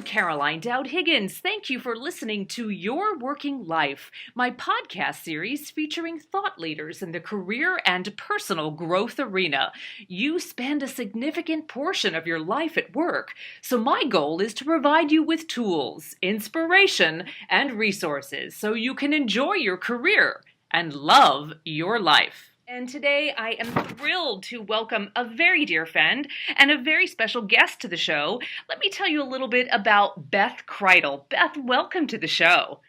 Caroline Dowd-Higgins. Thank you for listening to Your Working Life, my podcast series featuring thought leaders in the career and personal growth arena. You spend a significant portion of your life at work, so my goal is to provide you with tools, inspiration, and resources so you can enjoy your career and love your life. And today I am thrilled to welcome a very dear friend and a very special guest to the show. Let me tell you a little bit about Beth Kreitl. Beth, welcome to the show.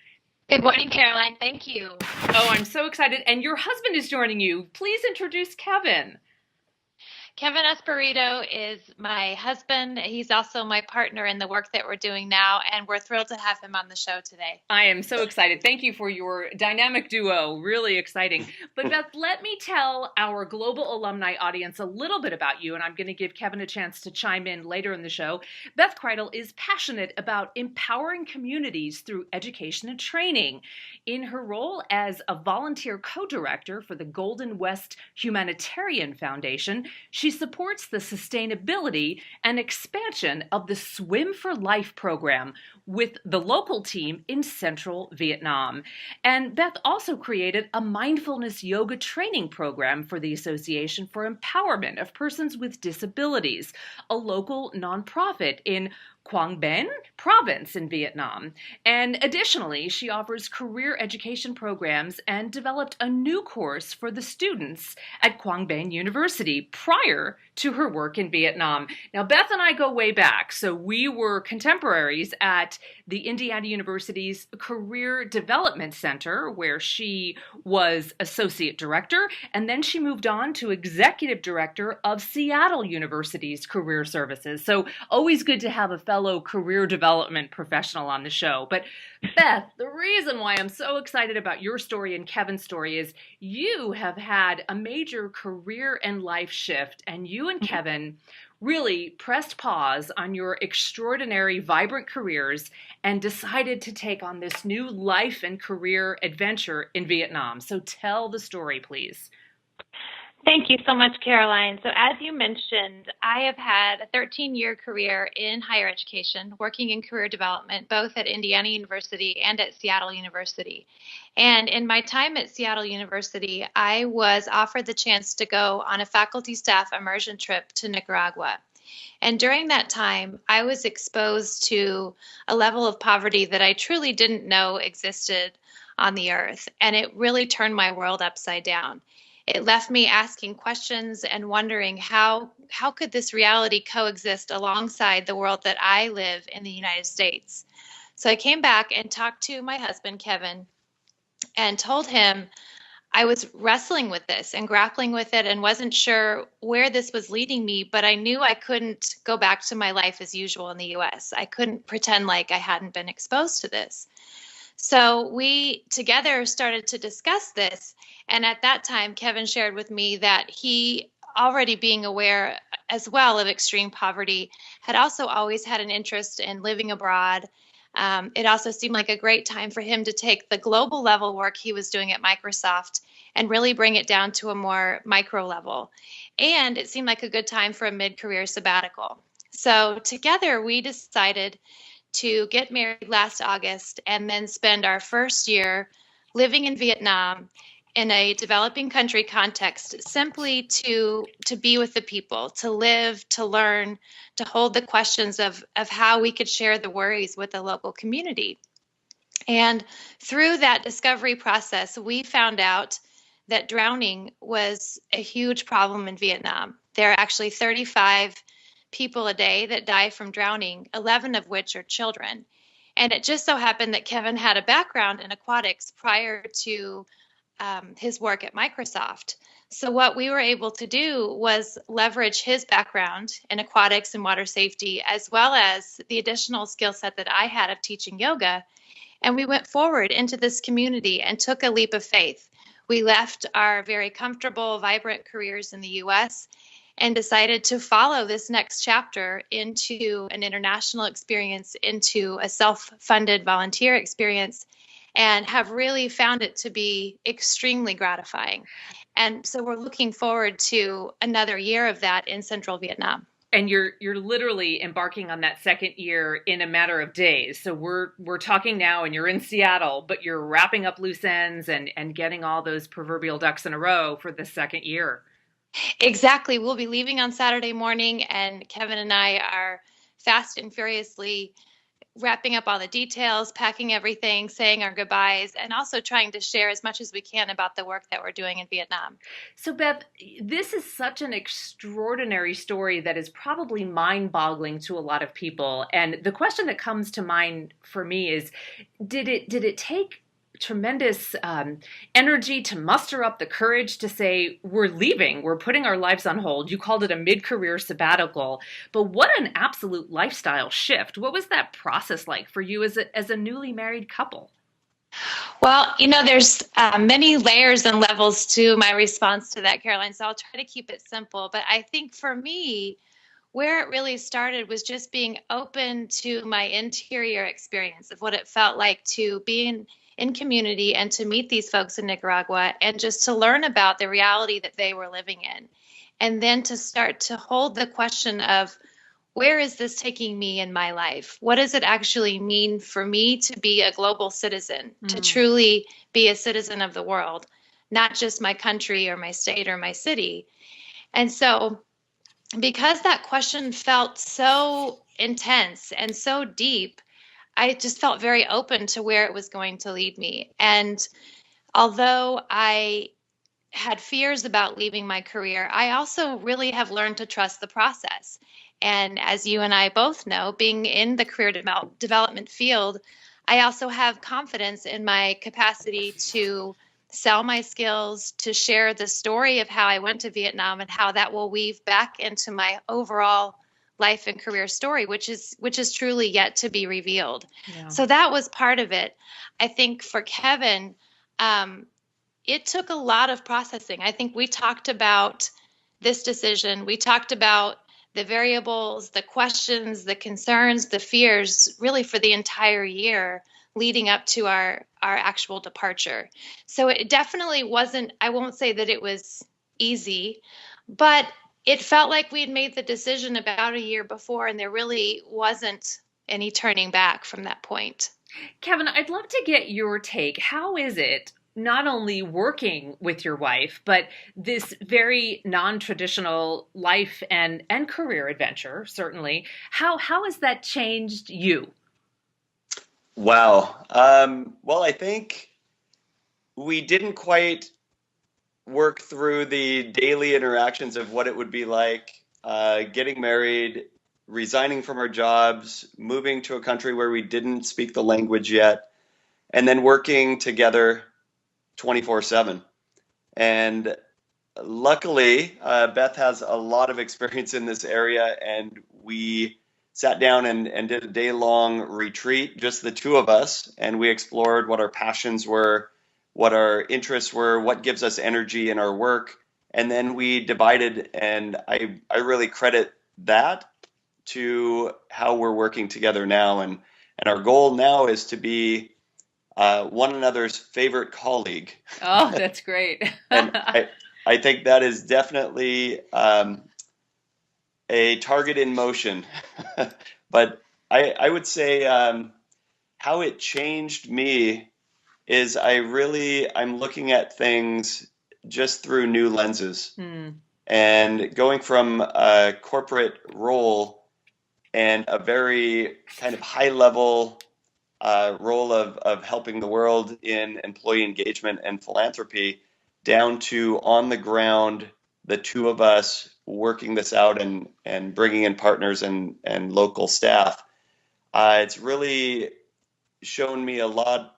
Good morning, Caroline. Thank you. Oh, I'm so excited. And your husband is joining you. Please introduce Kevin. Kevin Esperito is my husband. He's also my partner in the work that we're doing now, and we're thrilled to have him on the show today. I am so excited. Thank you for your dynamic duo. Really exciting. But Beth, let me tell our global alumni audience a little bit about you, and I'm going to give Kevin a chance to chime in later in the show. Beth Kreitl is passionate about empowering communities through education and training. In her role as a volunteer co-director for the Golden West Humanitarian Foundation, she supports the sustainability and expansion of the Swim for Life program with the local team in central Vietnam. And Beth also created a mindfulness yoga training program for the Association for Empowerment of Persons with Disabilities, a local nonprofit in Quang Binh province in Vietnam. And additionally, she offers career education programs and developed a new course for the students at Quang Binh University prior to her work in Vietnam. Now, Beth and I go way back, so we were contemporaries at the Indiana University's Career Development Center, where she was associate director, and then she moved on to executive director of Seattle University's Career Services. So always good to have a fellow career development professional on the show. But Beth, the reason why I'm so excited about your story and Kevin's story is you have had a major career and life shift, and you and Kevin really pressed pause on your extraordinary, vibrant careers and decided to take on this new life and career adventure in Vietnam. So tell the story, please. Thank you so much, Caroline. So as you mentioned, I have had a 13-year career in higher education, working in career development, both at Indiana University and at Seattle University. And in my time at Seattle University, I was offered the chance to go on a faculty staff immersion trip to Nicaragua. And during that time, I was exposed to a level of poverty that I truly didn't know existed on the earth. And it really turned my world upside down. It left me asking questions and wondering how could this reality coexist alongside the world that I live in the United States. So I came back and talked to my husband, Kevin, and told him I was wrestling with this and grappling with it and wasn't sure where this was leading me, but I knew I couldn't go back to my life as usual in the US. I couldn't pretend like I hadn't been exposed to this. So we together started to discuss this. And at that time, Kevin shared with me that he, already being aware as well of extreme poverty, had also always had an interest in living abroad. It also seemed like a great time for him to take the global level work he was doing at Microsoft and really bring it down to a more micro level. And it seemed like a good time for a mid-career sabbatical. So together we decided to get married last August and then spend our first year living in Vietnam in a developing country context, simply to be with the people, to live, to learn, to hold the questions of how we could share the worries with the local community. And through that discovery process, we found out that drowning was a huge problem in Vietnam. There are actually 35 people a day that die from drowning, 11 of which are children. And it just so happened that Kevin had a background in aquatics prior to his work at Microsoft. So what we were able to do was leverage his background in aquatics and water safety, as well as the additional skill set that I had of teaching yoga. And we went forward into this community and took a leap of faith. We left our very comfortable, vibrant careers in the US and decided to follow this next chapter into an international experience, into a self-funded volunteer experience, and have really found it to be extremely gratifying. And so we're looking forward to another year of that in central Vietnam. And you're literally embarking on that second year in a matter of days. So we're talking now, and you're in Seattle, but you're wrapping up loose ends and getting all those proverbial ducks in a row for the second year. Exactly. We'll be leaving on Saturday morning, and Kevin and I are fast and furiously wrapping up all the details, packing everything, saying our goodbyes, and also trying to share as much as we can about the work that we're doing in Vietnam. So, Beth, this is such an extraordinary story that is probably mind boggling to a lot of people. And the question that comes to mind for me is, did it take tremendous energy to muster up the courage to say, we're leaving, we're putting our lives on hold? You called it a mid-career sabbatical, but what an absolute lifestyle shift. What was that process like for you as a newly married couple? Well, there's many layers and levels to my response to that, Caroline, so I'll try to keep it simple. But I think for me, where it really started was just being open to my interior experience of what it felt like to be in community and to meet these folks in Nicaragua and just to learn about the reality that they were living in. And then to start to hold the question of, where is this taking me in my life? What does it actually mean for me to be a global citizen, to truly be a citizen of the world, not just my country or my state or my city? And so, because that question felt so intense and so deep, I just felt very open to where it was going to lead me. And although I had fears about leaving my career, I also really have learned to trust the process. And as you and I both know, being in the career development field, I also have confidence in my capacity to sell my skills, to share the story of how I went to Vietnam and how that will weave back into my overall life and career story, which is truly yet to be revealed. Yeah. So that was part of it. I think for Kevin, it took a lot of processing. I think we talked about this decision. We talked about the variables, the questions, the concerns, the fears, really for the entire year leading up to our actual departure. So it definitely wasn't, I won't say that it was easy, but it felt like we had made the decision about a year before, and there really wasn't any turning back from that point. Kevin, I'd love to get your take. How is it not only working with your wife, but this very non-traditional life and career adventure, certainly? How has that changed you? Wow. Well, I think we didn't quite work through the daily interactions of what it would be like getting married, resigning from our jobs, moving to a country where we didn't speak the language yet, and then working together 24/7. And luckily, Beth has a lot of experience in this area, and we sat down and did a day-long retreat, just the two of us, and we explored what our passions were, what our interests were, what gives us energy in our work, and then we divided, and I really credit that to how we're working together now, and our goal now is to be one another's favorite colleague. Oh, that's great. And I think that is definitely a target in motion. But I would say how it changed me is I'm looking at things just through new lenses. And going from a corporate role and a very kind of high level role of helping the world in employee engagement and philanthropy down to on the ground, the two of us working this out and bringing in partners and local staff. It's really shown me a lot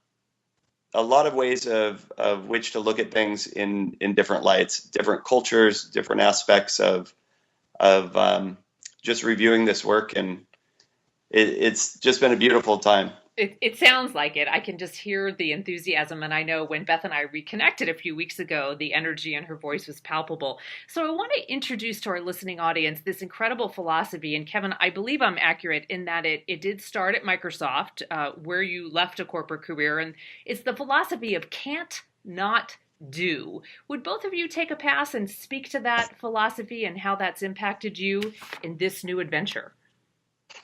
of ways of which to look at things in different lights, different cultures, different aspects of just reviewing this work, and it's just been a beautiful time. It sounds like it. I can just hear the enthusiasm, and I know when Beth and I reconnected a few weeks ago, the energy in her voice was palpable. So I want to introduce to our listening audience this incredible philosophy, and Kevin, I believe I'm accurate in that it did start at Microsoft, where you left a corporate career, and it's the philosophy of can't, not, do. Would both of you take a pass and speak to that philosophy and how that's impacted you in this new adventure?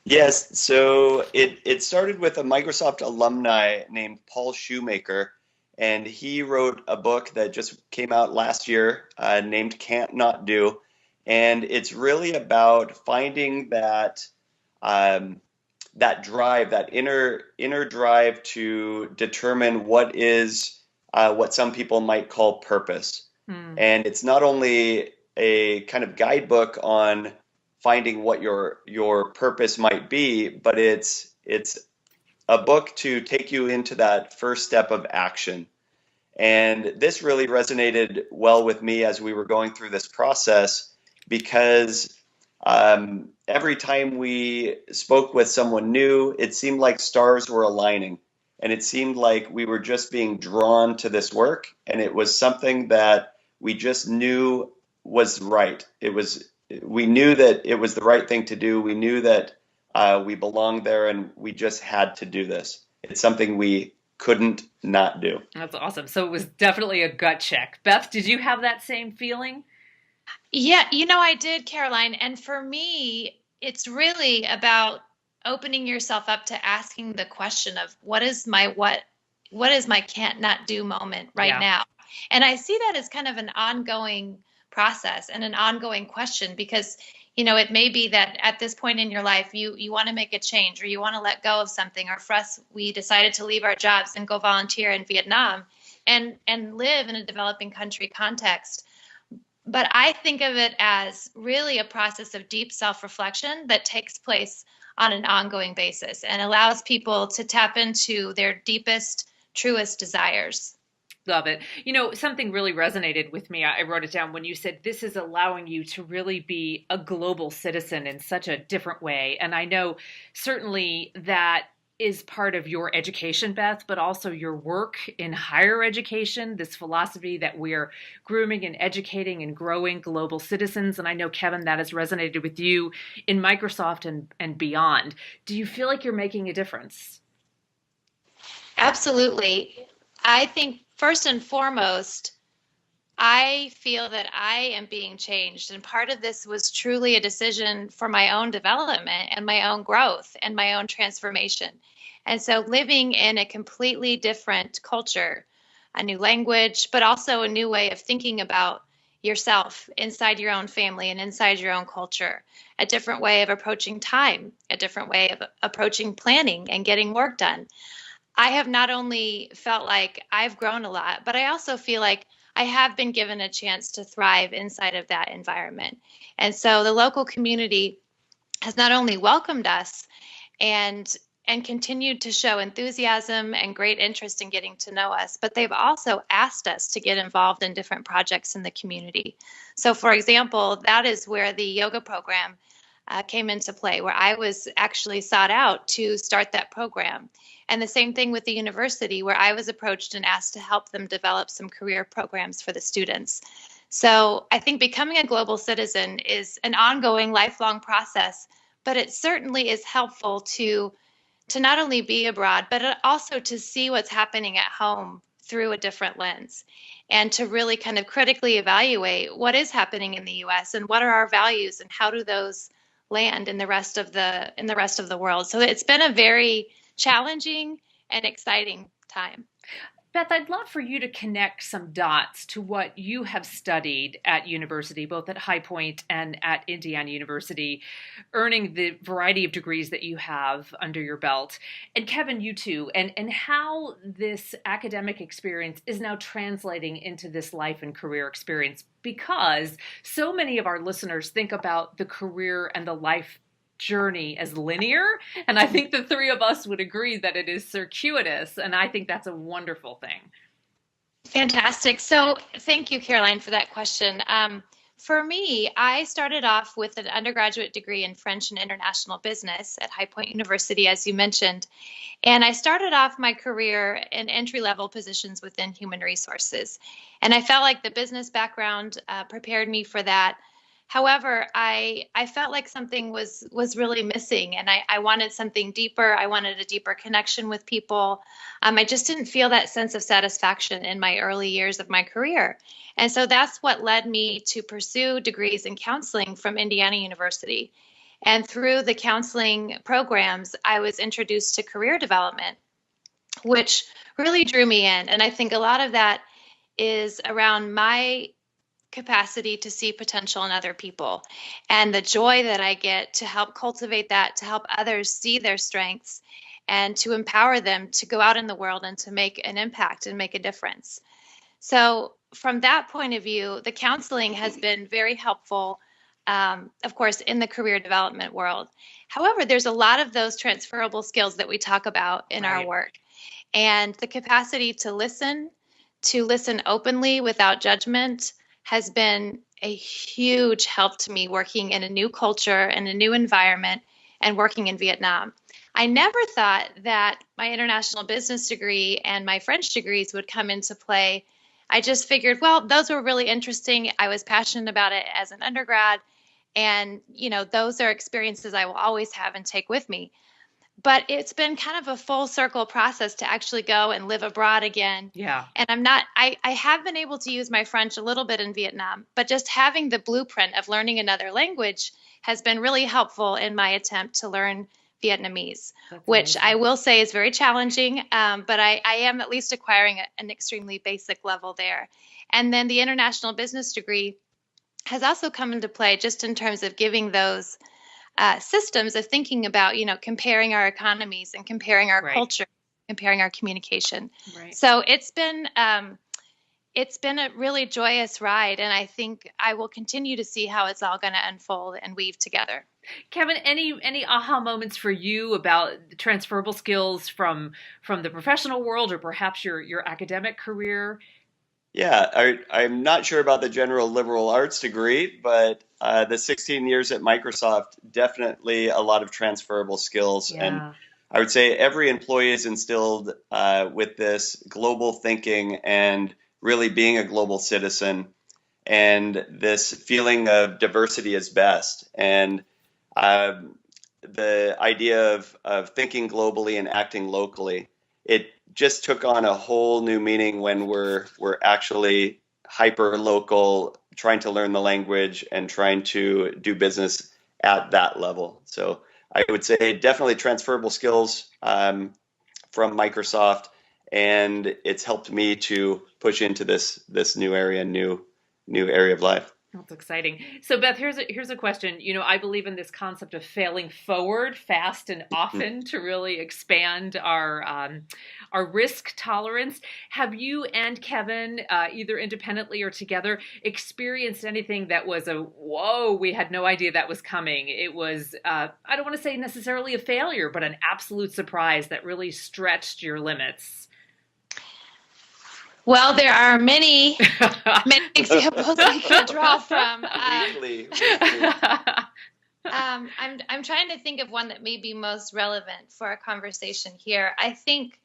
Yes, so it started with a Microsoft alumni named Paul Shoemaker, and he wrote a book that just came out last year named Can't Not Do. And it's really about finding um, that drive, that inner drive to determine what some people might call purpose. Hmm. And it's not only a kind of guidebook on finding what your purpose might be, but it's a book to take you into that first step of action. And this really resonated well with me as we were going through this process because every time we spoke with someone new, it seemed like stars were aligning. And it seemed like we were just being drawn to this work. And it was something that we just knew was right. We knew that it was the right thing to do. We knew that we belonged there and we just had to do this. It's something we couldn't not do. That's awesome. So it was definitely a gut check. Beth, did you have that same feeling? Yeah, I did, Caroline. And for me, it's really about opening yourself up to asking the question of what is my can't not do moment right Yeah. now? And I see that as kind of an ongoing process and an ongoing question because it may be that at this point in your life you want to make a change or you want to let go of something. Or for us, we decided to leave our jobs and go volunteer in Vietnam and live in a developing country context. But I think of it as really a process of deep self-reflection that takes place on an ongoing basis and allows people to tap into their deepest, truest desires. Love it. Something really resonated with me. I wrote it down when you said this is allowing you to really be a global citizen in such a different way. And I know certainly that is part of your education, Beth, but also your work in higher education, this philosophy that we're grooming and educating and growing global citizens. And I know, Kevin, that has resonated with you in Microsoft and beyond. Do you feel like you're making a difference? Absolutely. I think first and foremost, I feel that I am being changed. And part of this was truly a decision for my own development and my own growth and my own transformation. And so living in a completely different culture, a new language, but also a new way of thinking about yourself inside your own family and inside your own culture, a different way of approaching time, a different way of approaching planning and getting work done. I have not only felt like I've grown a lot, but I also feel like I have been given a chance to thrive inside of that environment. And so the local community has not only welcomed us and continued to show enthusiasm and great interest in getting to know us, but they've also asked us to get involved in different projects in the community. So for example, that is where the yoga program came into play, where I was actually sought out to start that program. And the same thing with the university, where I was approached and asked to help them develop some career programs for the students. So I think becoming a global citizen is an ongoing, lifelong process, but it certainly is helpful to not only be abroad, but also to see what's happening at home through a different lens and to really kind of critically evaluate what is happening in the US and what are our values and how do those land in the rest of the world. So it's been a very challenging and exciting time. Beth, I'd love for you to connect some dots to what you have studied at university, both at High Point and at Indiana University, earning the variety of degrees that you have under your belt. And Kevin, you too, and how this academic experience is now translating into this life and career experience, because so many of our listeners think about the career and the life journey as linear, and I think the three of us would agree that it is circuitous, and I think that's a wonderful thing. Fantastic. So thank you, Caroline, for that question. For me, I started off with an undergraduate degree in French and International Business at High Point University, as you mentioned. And I started off my career in entry-level positions within human resources. And I felt like the business background prepared me for that However, I felt like something was really missing, and I wanted something deeper. I wanted a deeper connection with people. I just didn't feel that sense of satisfaction in my early years of my career. And so that's what led me to pursue degrees in counseling from Indiana University. And through the counseling programs, I was introduced to career development, which really drew me in. And I think a lot of that is around my capacity to see potential in other people and the joy that I get to help cultivate that, to help others see their strengths and to empower them to go out in the world and to make an impact and make a difference. So from that point of view, the counseling has been very helpful, of course, in the career development world. However, there's a lot of those transferable skills that we talk about in our work. And the capacity to listen openly without judgment, has been a huge help to me working in a new culture and a new environment and working in Vietnam. I never thought that my international business degree and my French degrees would come into play. I just figured, well, those were really interesting. I was passionate about it as an undergrad. And, those are experiences I will always have and take with me. But it's been kind of a full circle process to actually go and live abroad again. Yeah. And I have been able to use my French a little bit in Vietnam, but just having the blueprint of learning another language has been really helpful in my attempt to learn Vietnamese, which I will say is very challenging, but I am at least acquiring an extremely basic level there. And then the international business degree has also come into play just in terms of giving those systems of thinking about, comparing our economies and comparing our culture, comparing our communication. Right. So it's been a really joyous ride, and I think I will continue to see how it's all going to unfold and weave together. Kevin, any aha moments for you about the transferable skills from the professional world or perhaps your academic career? Yeah, I'm not sure about the general liberal arts degree, but the 16 years at Microsoft, definitely a lot of transferable skills. Yeah. And I would say every employee is instilled with this global thinking and really being a global citizen and this feeling of diversity is best. And the idea of thinking globally and acting locally, it just took on a whole new meaning when we're actually hyper local, trying to learn the language and trying to do business at that level. So I would say definitely transferable skills from Microsoft, and it's helped me to push into this new area, new area of life. That's exciting. So Beth, here's a question. I believe in this concept of failing forward fast and often to really expand our risk tolerance. Have you and Kevin, either independently or together, experienced anything that was whoa, we had no idea that was coming? It was, I don't want to say necessarily a failure, but an absolute surprise that really stretched your limits. Well, there are many examples I could draw from. I'm trying to think of one that may be most relevant for our conversation here. I think,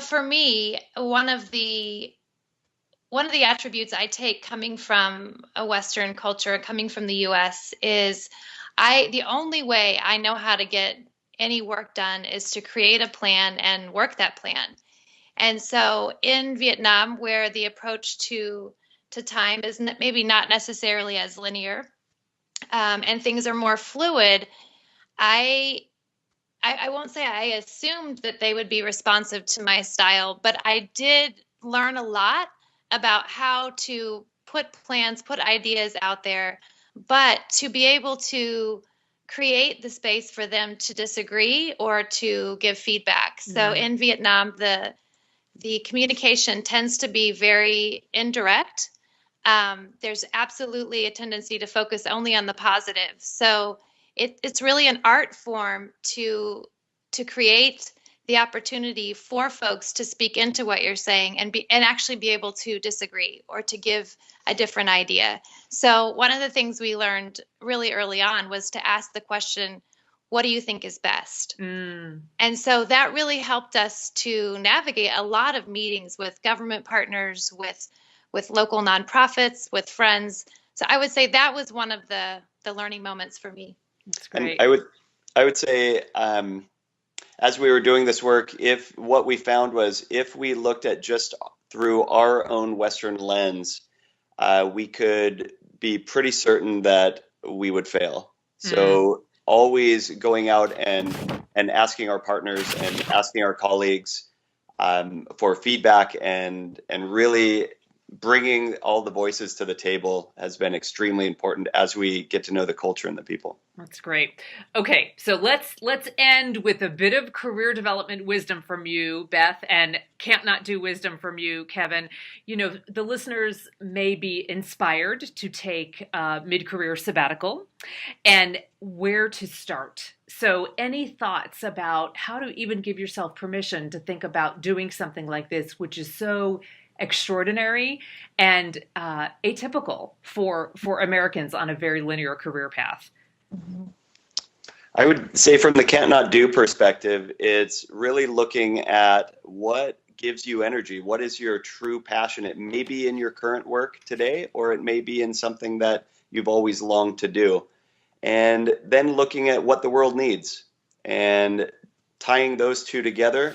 for me, one of the attributes I take coming from a Western culture, coming from the U.S., is the only way I know how to get any work done is to create a plan and work that plan. And so in Vietnam, where the approach to time is maybe not necessarily as linear, and things are more fluid, I won't say I assumed that they would be responsive to my style, but I did learn a lot about how to put plans, put ideas out there, but to be able to create the space for them to disagree or to give feedback. So in Vietnam, the communication tends to be very indirect. There's absolutely a tendency to focus only on the positive. So it's really an art form to create the opportunity for folks to speak into what you're saying and actually be able to disagree or to give a different idea. So one of the things we learned really early on was to ask the question, what do you think is best? And so that really helped us to navigate a lot of meetings with government partners, with local nonprofits, with friends, So I would say that was one of the learning moments for me. That's great. And I would say, as we were doing this work, if what we found was if we looked at just through our own Western lens, we could be pretty certain that we would fail. So always going out and asking our partners and asking our colleagues for feedback and really bringing all the voices to the table has been extremely important as we get to know the culture and the people. That's great. Okay, so let's end with a bit of career development wisdom from you, Beth, and can't not do wisdom from you, Kevin. You know, the listeners may be inspired to take a mid-career sabbatical and where to start. So any thoughts about how to even give yourself permission to think about doing something like this, which is so extraordinary and atypical for Americans on a very linear career path? I would say from the can't not do perspective, it's really looking at what gives you energy. What is your true passion? It may be in your current work today, or it may be in something that you've always longed to do. And then looking at what the world needs and tying those two together.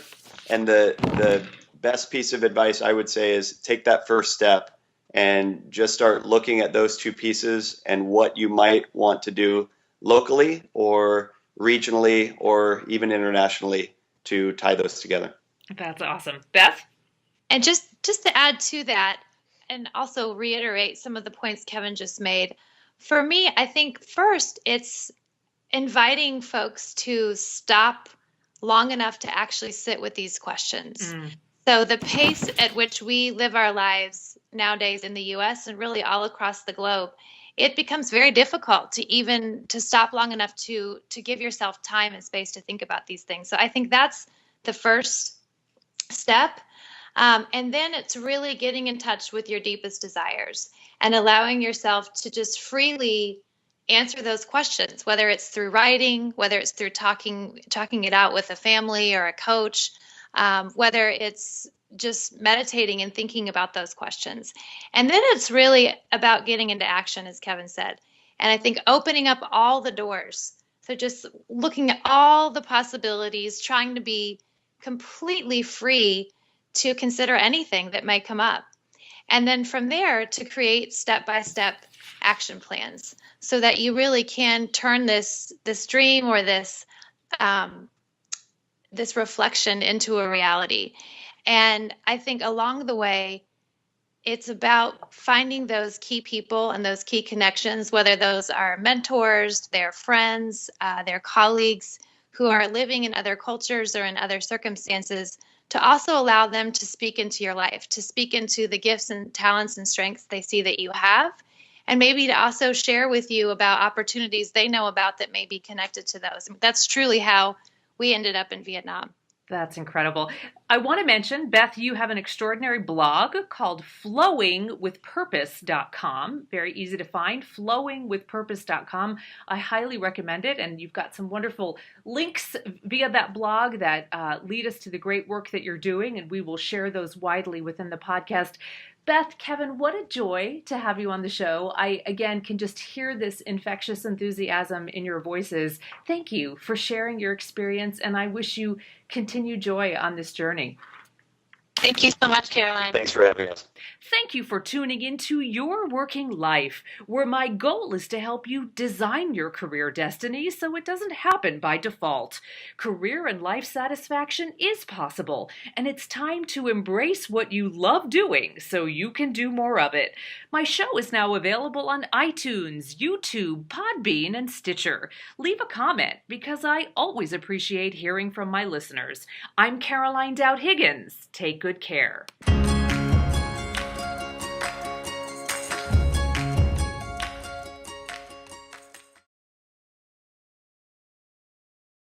And the best piece of advice I would say is take that first step and just start looking at those two pieces and what you might want to do locally or regionally or even internationally to tie those together. That's awesome. Beth? And just to add to that and also reiterate some of the points Kevin just made, for me, I think first it's inviting folks to stop long enough to actually sit with these questions. So the pace at which we live our lives nowadays in the US and really all across the globe, it becomes very difficult to stop long enough to give yourself time and space to think about these things. So I think that's the first step. And then it's really getting in touch with your deepest desires and allowing yourself to just freely answer those questions, whether it's through writing, whether it's through talking it out with a family or a coach, whether it's just meditating and thinking about those questions. And then it's really about getting into action, as Kevin said. And I think opening up all the doors. So just looking at all the possibilities, trying to be completely free to consider anything that may come up. And then from there to create step-by-step action plans so that you really can turn this dream or this reflection into a reality. And I think along the way, it's about finding those key people and those key connections, whether those are mentors, their friends, their colleagues who are living in other cultures or in other circumstances, to also allow them to speak into your life, to speak into the gifts and talents and strengths they see that you have, and maybe to also share with you about opportunities they know about that may be connected to those. That's truly how we ended up in Vietnam. That's incredible. I want to mention, Beth, you have an extraordinary blog called flowingwithpurpose.com. Very easy to find, flowingwithpurpose.com. I highly recommend it. And you've got some wonderful links via that blog that lead us to the great work that you're doing. And we will share those widely within the podcast. Beth, Kevin, what a joy to have you on the show. I, again, can just hear this infectious enthusiasm in your voices. Thank you for sharing your experience, and I wish you continued joy on this journey. Thank you so much, Caroline. Thanks for having us. Thank you for tuning into Your Working Life, where my goal is to help you design your career destiny so it doesn't happen by default. Career and life satisfaction is possible, and it's time to embrace what you love doing so you can do more of it. My show is now available on iTunes, YouTube, Podbean, and Stitcher. Leave a comment because I always appreciate hearing from my listeners. I'm Caroline Dowd-Higgins. Take good care.